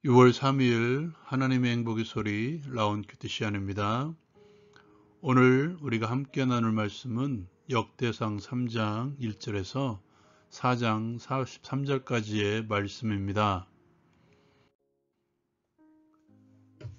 6월 3일 하나님의 행복의 소리 라온 큐티시안입니다. 오늘 우리가 함께 나눌 말씀은 역대상 3장 1절에서 4장 43절까지의 말씀입니다.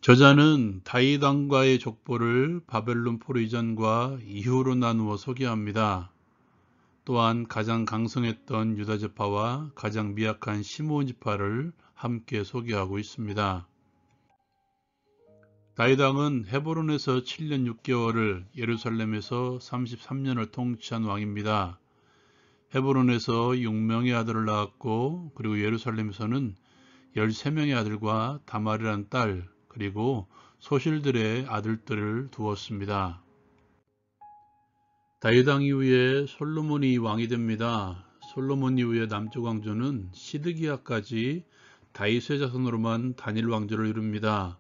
저자는 다윗 왕과의 족보를 바벨론 포로 이전과 이후로 나누어 소개합니다. 또한 가장 강성했던 유다 지파와 가장 미약한 시므온 지파를 함께 소개하고 있습니다. 다윗 왕은 헤브론에서 7년 6개월을, 예루살렘에서 33년을 통치한 왕입니다. 헤브론에서 6명의 아들을 낳았고, 그리고 예루살렘에서는 13명의 아들과 다말이라는 딸, 그리고 소실들의 아들들을 두었습니다. 다윗 왕 이후에 솔로몬이 왕이 됩니다. 솔로몬 이후에 남쪽 왕조는 시드기야까지 다윗의 자손으로만 단일 왕조를 이룹니다.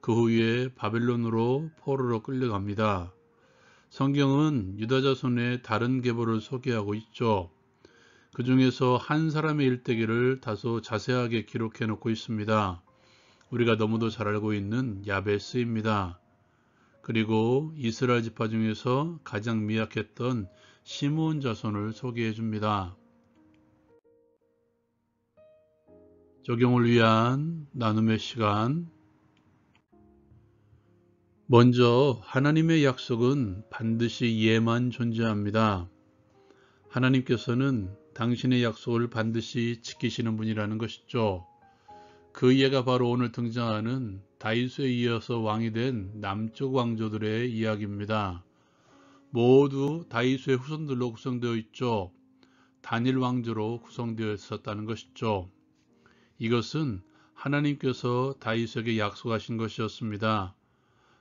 그 후에 바벨론으로 포로로 끌려갑니다. 성경은 유다 자손의 다른 계보를 소개하고 있죠. 그 중에서 한 사람의 일대기를 다소 자세하게 기록해 놓고 있습니다. 우리가 너무도 잘 알고 있는 야베스입니다. 그리고 이스라엘 지파 중에서 가장 미약했던 시므온 자손을 소개해 줍니다. 적용을 위한 나눔의 시간. 먼저 하나님의 약속은 반드시 예만 존재합니다. 하나님께서는 당신의 약속을 반드시 지키시는 분이라는 것이죠. 그 예가 바로 오늘 등장하는 다윗에 이어서 왕이 된 남쪽 왕조들의 이야기입니다. 모두 다윗의 후손들로 구성되어 있죠. 단일 왕조로 구성되어 있었다는 것이죠. 이것은 하나님께서 다윗에게 약속하신 것이었습니다.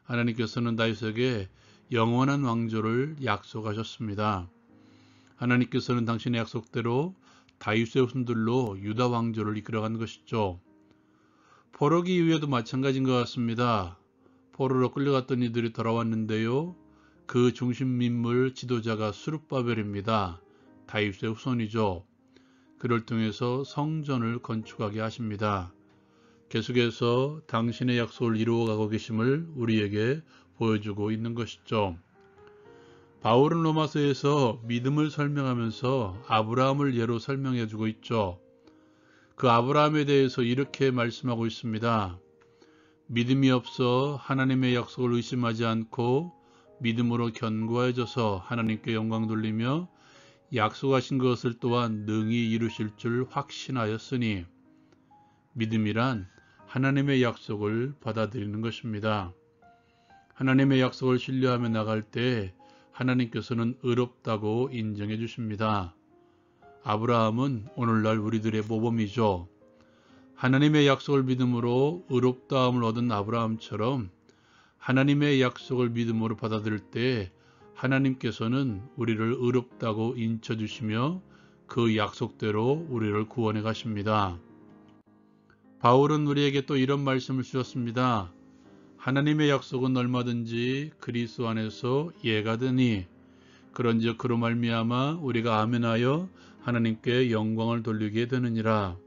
하나님께서는 다윗에게 영원한 왕조를 약속하셨습니다. 하나님께서는 당신의 약속대로 다윗의 후손들로 유다 왕조를 이끌어간 것이죠. 포로기 이후에도 마찬가지인 것 같습니다. 포로로 끌려갔던 이들이 돌아왔는데요. 그 중심 인물 지도자가 스룹바벨입니다. 다윗의 후손이죠. 그를 통해서 성전을 건축하게 하십니다. 계속해서 당신의 약속을 이루어가고 계심을 우리에게 보여주고 있는 것이죠. 바울은 로마서에서 믿음을 설명하면서 아브라함을 예로 설명해주고 있죠. 그 아브라함에 대해서 이렇게 말씀하고 있습니다. 믿음이 없어 하나님의 약속을 의심하지 않고 믿음으로 견고해져서 하나님께 영광 돌리며 약속하신 것을 또한 능히 이루실 줄 확신하였으니, 믿음이란 하나님의 약속을 받아들이는 것입니다. 하나님의 약속을 신뢰하며 나갈 때 하나님께서는 의롭다고 인정해 주십니다. 아브라함은 오늘날 우리들의 모범이죠. 하나님의 약속을 믿음으로 의롭다함을 얻은 아브라함처럼 하나님의 약속을 믿음으로 받아들일 때 하나님께서는 우리를 의롭다고 인쳐주시며 그 약속대로 우리를 구원해 가십니다. 바울은 우리에게 또 이런 말씀을 주셨습니다. 하나님의 약속은 얼마든지 그리스도 안에서 예가 되니 그런즉 그로 말미암아 우리가 아멘하여 하나님께 영광을 돌리게 되느니라.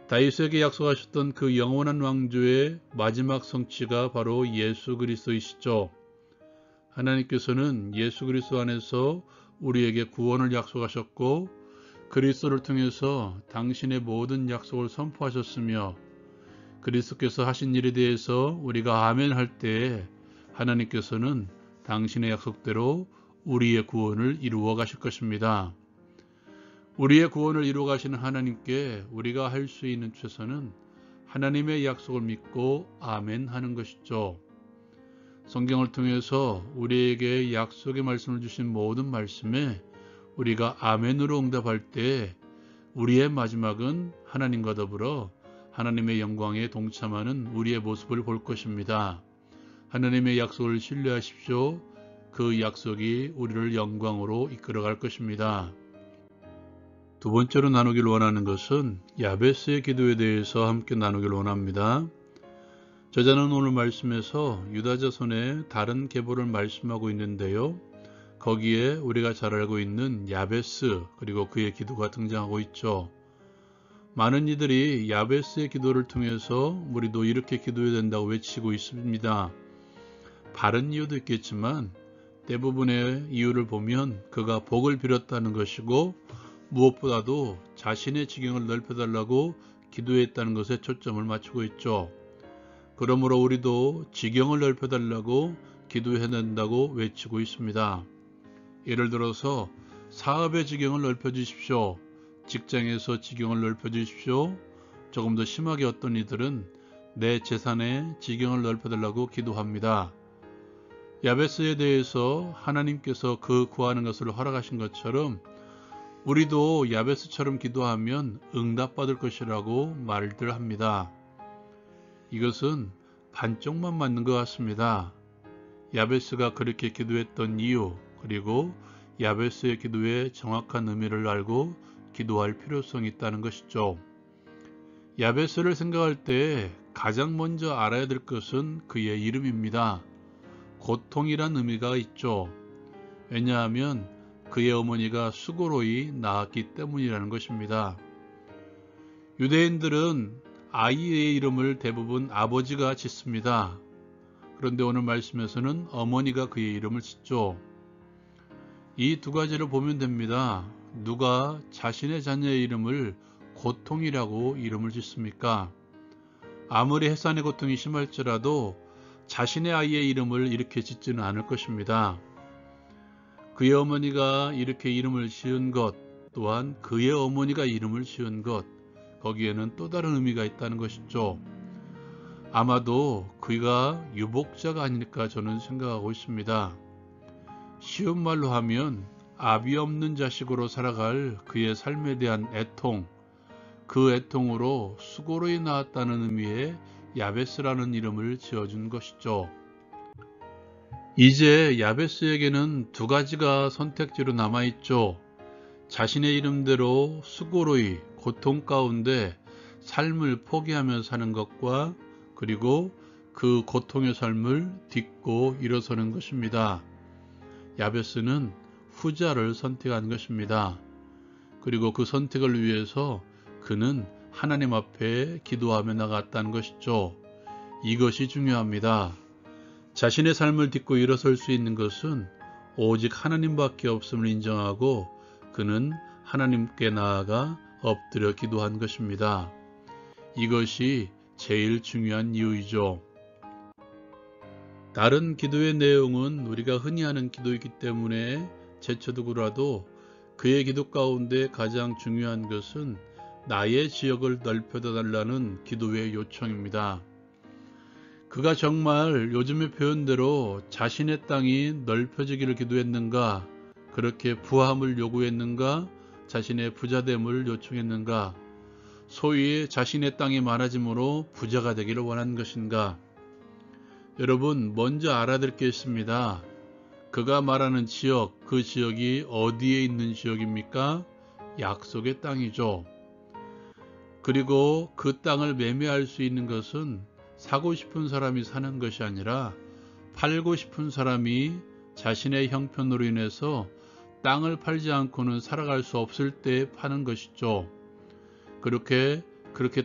다윗에게 약속하셨던 그 영원한 왕조의 마지막 성취가 바로 예수 그리스도이시죠. 하나님께서는 예수 그리스도 안에서 우리에게 구원을 약속하셨고 그리스도를 통해서 당신의 모든 약속을 선포하셨으며, 그리스도께서 하신 일에 대해서 우리가 아멘 할 때에 하나님께서는 당신의 약속대로 우리의 구원을 이루어 가실 것입니다. 우리의 구원을 이루어 가시는 하나님께 우리가 할 수 있는 최선은 하나님의 약속을 믿고 아멘 하는 것이죠. 성경을 통해서 우리에게 약속의 말씀을 주신 모든 말씀에 우리가 아멘으로 응답할 때 우리의 마지막은 하나님과 더불어 하나님의 영광에 동참하는 우리의 모습을 볼 것입니다. 하나님의 약속을 신뢰하십시오. 그 약속이 우리를 영광으로 이끌어갈 것입니다. 두 번째로 나누길 원하는 것은 야베스의 기도에 대해서 함께 나누길 원합니다. 저자는 오늘 말씀에서 유다 자손의 다른 계보를 말씀하고 있는데요. 거기에 우리가 잘 알고 있는 야베스 그리고 그의 기도가 등장하고 있죠. 많은 이들이 야베스의 기도를 통해서 우리도 이렇게 기도해야 된다고 외치고 있습니다. 바른 이유도 있겠지만 대부분의 이유를 보면 그가 복을 빌었다는 것이고 무엇보다도 자신의 지경을 넓혀달라고 기도했다는 것에 초점을 맞추고 있죠. 그러므로 우리도 지경을 넓혀달라고 기도해야 된다고 외치고 있습니다. 예를 들어서 사업의 지경을 넓혀주십시오. 직장에서 지경을 넓혀주십시오. 조금 더 심하게 어떤 이들은 내 재산의 지경을 넓혀달라고 기도합니다. 야베스에 대해서 하나님께서 그 구하는 것을 허락하신 것처럼 우리도 야베스처럼 기도하면 응답받을 것이라고 말들 합니다. 이것은 반쪽만 맞는 것 같습니다. 야베스가 그렇게 기도했던 이유, 그리고 야베스의 기도의 정확한 의미를 알고 기도할 필요성이 있다는 것이죠. 야베스를 생각할 때 가장 먼저 알아야 될 것은 그의 이름입니다. 고통이란 의미가 있죠. 왜냐하면 그의 어머니가 수고로이 낳았기 때문이라는 것입니다. 유대인들은 아이의 이름을 대부분 아버지가 짓습니다. 그런데 오늘 말씀에서는 어머니가 그의 이름을 짓죠. 이 두 가지를 보면 됩니다. 누가 자신의 자녀의 이름을 고통이라고 이름을 짓습니까? 아무리 해산의 고통이 심할지라도 자신의 아이의 이름을 이렇게 짓지는 않을 것입니다. 그의 어머니가 이렇게 이름을 지은 것, 또한 그의 어머니가 이름을 지은 것, 거기에는 또 다른 의미가 있다는 것이죠. 아마도 그가 유복자가 아닐까 저는 생각하고 있습니다. 쉬운 말로 하면 아비 없는 자식으로 살아갈 그의 삶에 대한 애통, 그 애통으로 수고로이 낳았다는 의미의 야베스라는 이름을 지어준 것이죠. 이제 야베스에게는 두 가지가 선택지로 남아있죠. 자신의 이름대로 수고로이, 고통 가운데 삶을 포기하며 사는 것과 그리고 그 고통의 삶을 딛고 일어서는 것입니다. 야베스는 후자를 선택한 것입니다. 그리고 그 선택을 위해서 그는 하나님 앞에 기도하며 나갔다는 것이죠. 이것이 중요합니다. 자신의 삶을 딛고 일어설 수 있는 것은 오직 하나님밖에 없음을 인정하고 그는 하나님께 나아가 엎드려 기도한 것입니다. 이것이 제일 중요한 이유이죠. 다른 기도의 내용은 우리가 흔히 하는 기도이기 때문에 제쳐두고라도 그의 기도 가운데 가장 중요한 것은 나의 지역을 넓혀달라는 기도의 요청입니다. 그가 정말 요즘의 표현대로 자신의 땅이 넓혀지기를 기도했는가, 그렇게 부함을 요구했는가, 자신의 부자됨을 요청했는가, 소위 자신의 땅이 많아짐으로 부자가 되기를 원한 것인가. 여러분, 먼저 알아야 될 게 있습니다. 그가 말하는 지역, 그 지역이 어디에 있는 지역입니까? 약속의 땅이죠. 그리고 그 땅을 매매할 수 있는 것은 사고 싶은 사람이 사는 것이 아니라 팔고 싶은 사람이 자신의 형편으로 인해서 땅을 팔지 않고는 살아갈 수 없을 때 파는 것이죠. 그렇게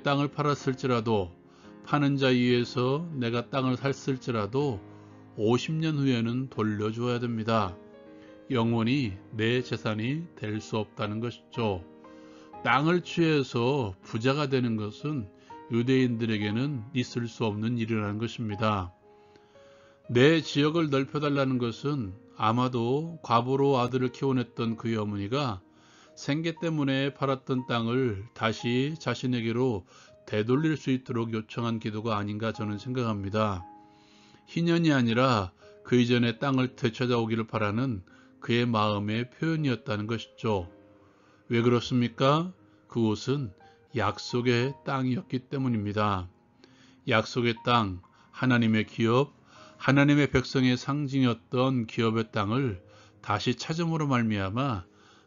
땅을 팔았을지라도 파는 자에 의해서 내가 땅을 샀을지라도 50년 후에는 돌려줘야 됩니다. 영원히 내 재산이 될 수 없다는 것이죠. 땅을 취해서 부자가 되는 것은 유대인들에게는 있을 수 없는 일이라는 것입니다. 내 지역을 넓혀달라는 것은 아마도 과부로 아들을 키워냈던 그의 어머니가 생계 때문에 팔았던 땅을 다시 자신에게로 되돌릴 수 있도록 요청한 기도가 아닌가 저는 생각합니다. 희년이 아니라 그 이전에 땅을 되찾아오기를 바라는 그의 마음의 표현이었다는 것이죠. 왜 그렇습니까? 그곳은 약속의 땅이었기 때문입니다. 약속의 땅, 하나님의 기업, 하나님의 백성의 상징이었던 기업의 땅을 다시 찾음으로 말미암아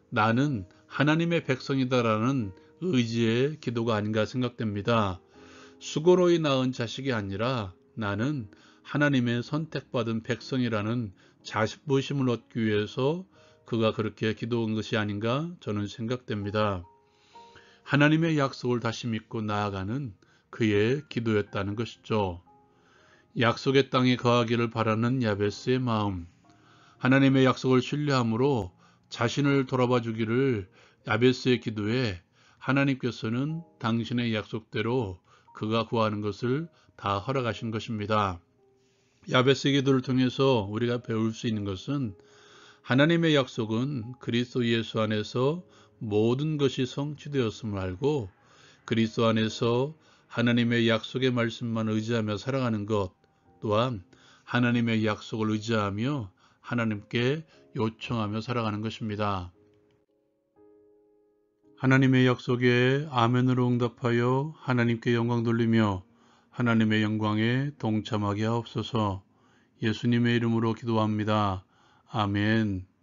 나는 하나님의 백성이다라는 의지의 기도가 아닌가 생각됩니다. 수고로이 낳은 자식이 아니라 나는 하나님의 선택받은 백성이라는 자부심을 얻기 위해서 그가 그렇게 기도한 것이 아닌가 저는 생각됩니다. 하나님의 약속을 다시 믿고 나아가는 그의 기도였다는 것이죠. 약속의 땅에 거하기를 바라는 야베스의 마음, 하나님의 약속을 신뢰함으로 자신을 돌아봐 주기를 야베스의 기도에 하나님께서는 당신의 약속대로 그가 구하는 것을 다 허락하신 것입니다. 야베스의 기도를 통해서 우리가 배울 수 있는 것은 하나님의 약속은 그리스도 예수 안에서 모든 것이 성취되었음을 알고 그리스도 안에서 하나님의 약속의 말씀만 의지하며 살아가는 것, 또한 하나님의 약속을 의지하며 하나님께 요청하며 살아가는 것입니다. 하나님의 약속에 아멘으로 응답하여 하나님께 영광 돌리며 하나님의 영광에 동참하게 하옵소서. 예수님의 이름으로 기도합니다. 아멘.